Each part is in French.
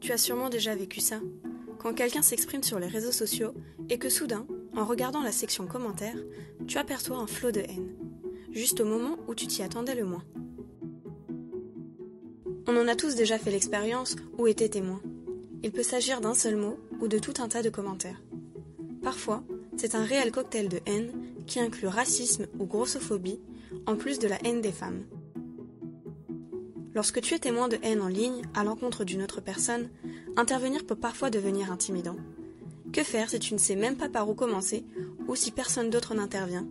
Tu as sûrement déjà vécu ça, quand quelqu'un s'exprime sur les réseaux sociaux et que soudain, en regardant la section commentaires, tu aperçois un flot de haine, juste au moment où tu t'y attendais le moins. On en a tous déjà fait l'expérience ou été témoin. Il peut s'agir d'un seul mot ou de tout un tas de commentaires. Parfois, c'est un réel cocktail de haine qui inclut racisme ou grossophobie, en plus de la haine des femmes. Lorsque tu es témoin de haine en ligne à l'encontre d'une autre personne, intervenir peut parfois devenir intimidant. Que faire si tu ne sais même pas par où commencer ou si personne d'autre n'intervient?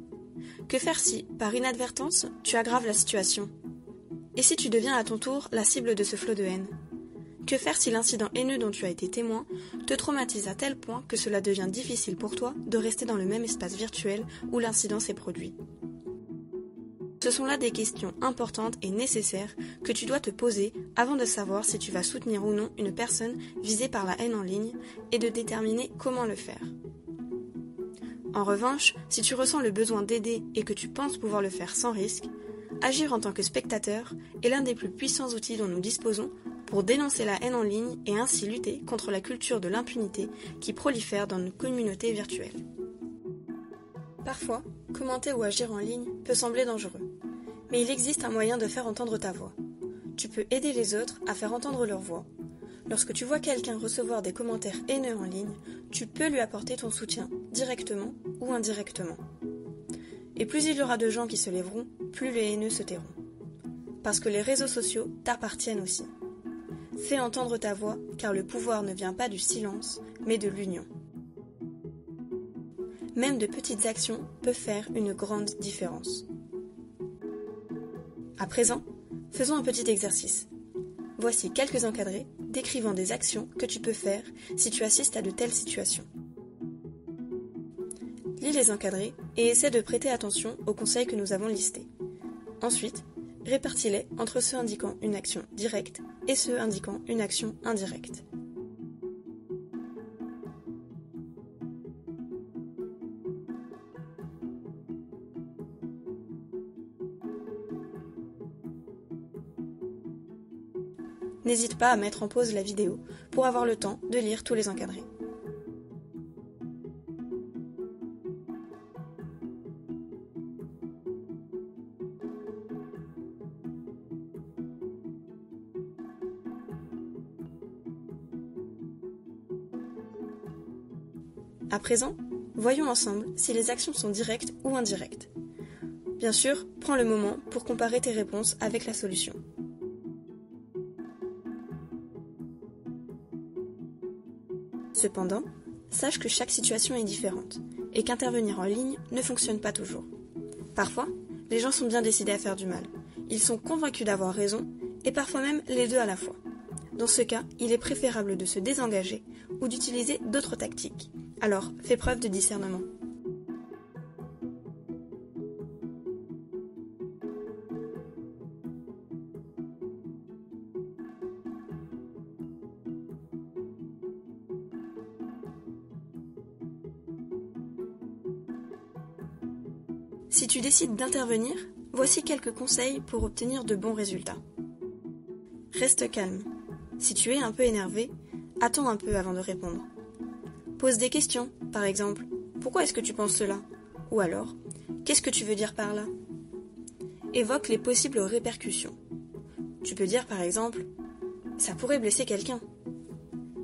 Que faire si, par inadvertance, tu aggraves la situation? Et si tu deviens à ton tour la cible de ce flot de haine? Que faire si l'incident haineux dont tu as été témoin te traumatise à tel point que cela devient difficile pour toi de rester dans le même espace virtuel où l'incident s'est produit? Ce sont là des questions importantes et nécessaires que tu dois te poser avant de savoir si tu vas soutenir ou non une personne visée par la haine en ligne et de déterminer comment le faire. En revanche, si tu ressens le besoin d'aider et que tu penses pouvoir le faire sans risque, agir en tant que spectateur est l'un des plus puissants outils dont nous disposons pour dénoncer la haine en ligne et ainsi lutter contre la culture de l'impunité qui prolifère dans nos communautés virtuelles. Parfois, commenter ou agir en ligne peut sembler dangereux, mais il existe un moyen de faire entendre ta voix. Tu peux aider les autres à faire entendre leur voix. Lorsque tu vois quelqu'un recevoir des commentaires haineux en ligne, tu peux lui apporter ton soutien, directement ou indirectement. Et plus il y aura de gens qui se lèveront, plus les haineux se tairont. Parce que les réseaux sociaux t'appartiennent aussi. Fais entendre ta voix, car le pouvoir ne vient pas du silence, mais de l'union. Même de petites actions peuvent faire une grande différence. À présent, faisons un petit exercice. Voici quelques encadrés décrivant des actions que tu peux faire si tu assistes à de telles situations. Lis les encadrés et essaie de prêter attention aux conseils que nous avons listés. Ensuite, répartis-les entre ceux indiquant une action directe et ceux indiquant une action indirecte. N'hésite pas à mettre en pause la vidéo pour avoir le temps de lire tous les encadrés. À présent, voyons ensemble si les actions sont directes ou indirectes. Bien sûr, prends le moment pour comparer tes réponses avec la solution. Cependant, sache que chaque situation est différente et qu'intervenir en ligne ne fonctionne pas toujours. Parfois, les gens sont bien décidés à faire du mal. Ils sont convaincus d'avoir raison et parfois même les deux à la fois. Dans ce cas, il est préférable de se désengager ou d'utiliser d'autres tactiques. Alors, fais preuve de discernement. Si tu décides d'intervenir, voici quelques conseils pour obtenir de bons résultats. Reste calme. Si tu es un peu énervé, attends un peu avant de répondre. Pose des questions, par exemple, pourquoi est-ce que tu penses cela? Ou alors, qu'est-ce que tu veux dire par là? Évoque les possibles répercussions. Tu peux dire par exemple, ça pourrait blesser quelqu'un.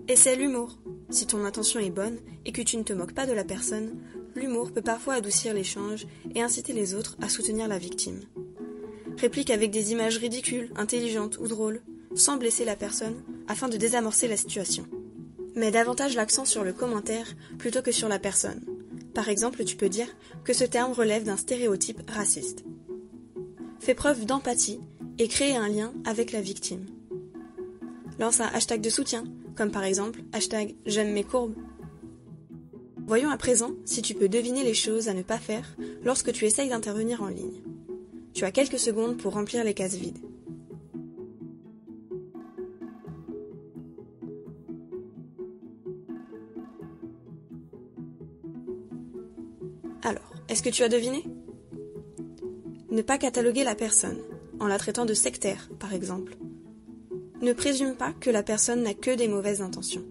Essaie l'humour. Si ton intention est bonne et que tu ne te moques pas de la personne, l'humour peut parfois adoucir l'échange et inciter les autres à soutenir la victime. Réplique avec des images ridicules, intelligentes ou drôles, sans blesser la personne, afin de désamorcer la situation. Mets davantage l'accent sur le commentaire plutôt que sur la personne. Par exemple, tu peux dire que ce terme relève d'un stéréotype raciste. Fais preuve d'empathie et crée un lien avec la victime. Lance un hashtag de soutien, comme par exemple hashtag j'aime mes courbes. Voyons à présent si tu peux deviner les choses à ne pas faire lorsque tu essayes d'intervenir en ligne. Tu as quelques secondes pour remplir les cases vides. Alors, est-ce que tu as deviné? Ne pas cataloguer la personne, en la traitant de sectaire, par exemple. Ne présume pas que la personne n'a que des mauvaises intentions.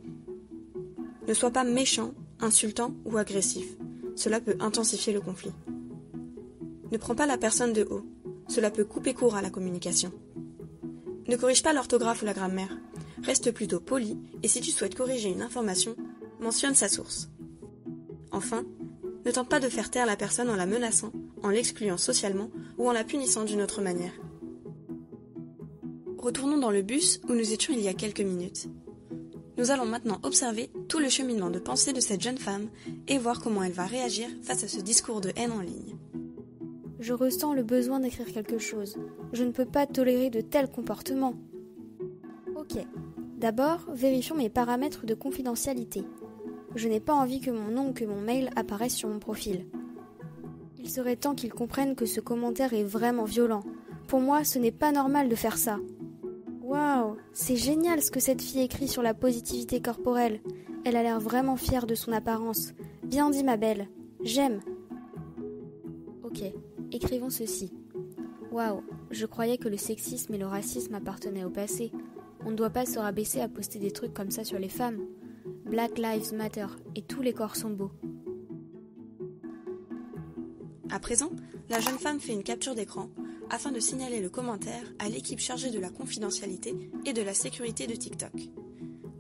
Ne sois pas méchant, insultant ou agressif. Cela peut intensifier le conflit. Ne prends pas la personne de haut. Cela peut couper court à la communication. Ne corrige pas l'orthographe ou la grammaire. Reste plutôt poli et si tu souhaites corriger une information, mentionne sa source. Enfin, ne tente pas de faire taire la personne en la menaçant, en l'excluant socialement ou en la punissant d'une autre manière. Retournons dans le bus où nous étions il y a quelques minutes. Nous allons maintenant observer tout le cheminement de pensée de cette jeune femme et voir comment elle va réagir face à ce discours de haine en ligne. Je ressens le besoin d'écrire quelque chose. Je ne peux pas tolérer de tels comportements. Ok. D'abord, vérifions mes paramètres de confidentialité. Je n'ai pas envie que mon nom ou que mon mail apparaissent sur mon profil. Il serait temps qu'ils comprennent que ce commentaire est vraiment violent. Pour moi, ce n'est pas normal de faire ça. Waouh, c'est génial ce que cette fille écrit sur la positivité corporelle. Elle a l'air vraiment fière de son apparence. Bien dit ma belle. J'aime. Ok, écrivons ceci. Waouh, je croyais que le sexisme et le racisme appartenaient au passé. On ne doit pas se rabaisser à poster des trucs comme ça sur les femmes. Black Lives Matter et tous les corps sont beaux. À présent, la jeune femme fait une capture d'écran afin de signaler le commentaire à l'équipe chargée de la confidentialité et de la sécurité de TikTok.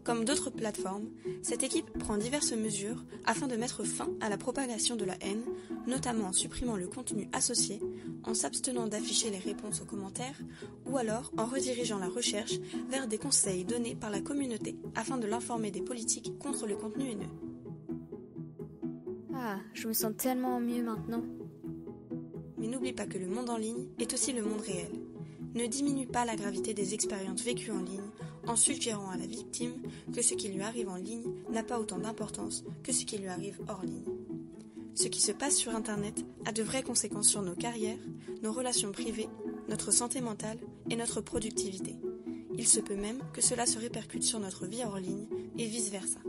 Comme d'autres plateformes, cette équipe prend diverses mesures afin de mettre fin à la propagation de la haine, notamment en supprimant le contenu associé, en s'abstenant d'afficher les réponses aux commentaires, ou alors en redirigeant la recherche vers des conseils donnés par la communauté afin de l'informer des politiques contre le contenu haineux. Ah, je me sens tellement mieux maintenant. Mais n'oublie pas que le monde en ligne est aussi le monde réel. Ne diminue pas la gravité des expériences vécues en ligne en suggérant à la victime que ce qui lui arrive en ligne n'a pas autant d'importance que ce qui lui arrive hors ligne. Ce qui se passe sur Internet a de vraies conséquences sur nos carrières, nos relations privées, notre santé mentale et notre productivité. Il se peut même que cela se répercute sur notre vie hors ligne et vice-versa.